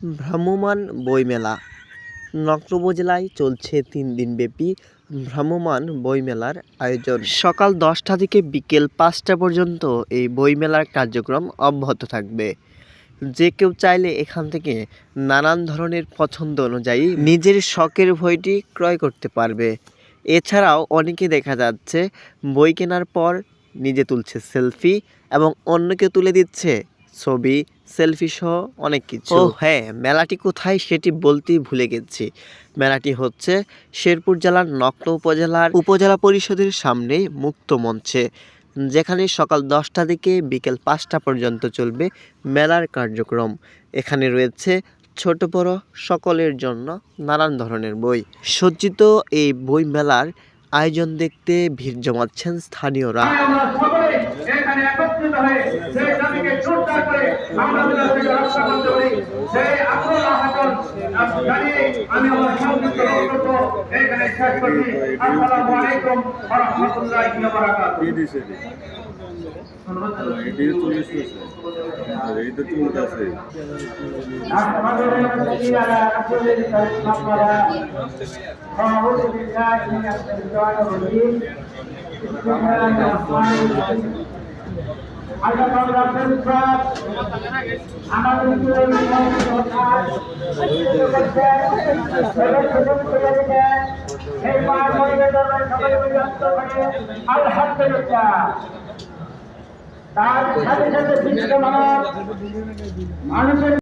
ভ্রাম্যমাণ বইমেলা নকলা উপজেলায় চলছে 3 দিনব্যাপী ভ্রাম্যমাণ বইমেলার আয়োজন। সকাল 10টা থেকে বিকেল 5টা পর্যন্ত এই বইমেলার কার্যক্রম অব্যাহত থাকবে। যে কেউ চাইলে এখান থেকে নানান ধরনের পছন্দ অনুযায়ী নিজের শখের বইটি ক্রয় করতে পারবে। এছাড়াও অনেকে দেখা যাচ্ছে বই কেনার পর নিজে তুলছে সেলফি এবং অন্যকে তুলে দিচ্ছে ছবি, সেলফি সহ অনেক কিছু। ও হ্যাঁ, মেলাটি কোথায় সেটি বলতেই ভুলে গেছি। মেলাটি হচ্ছে শেরপুর জেলার নকলা উপজেলার উপজেলা পরিষদের সামনে মুক্ত মঞ্চে, যেখানে সকাল 10টা থেকে বিকেল 5টা পর্যন্ত চলবে মেলার কার্যক্রম। এখানে রয়েছে ছোট বড় সকলের জন্য নানান ধরনের বই। সজ্জিত এই বই মেলার আয়োজন দেখতে ভিড় জমাচ্ছেন স্থানীয়রা। আলহামদুলিল্লাহ। তার সাথে সাথে মানুষের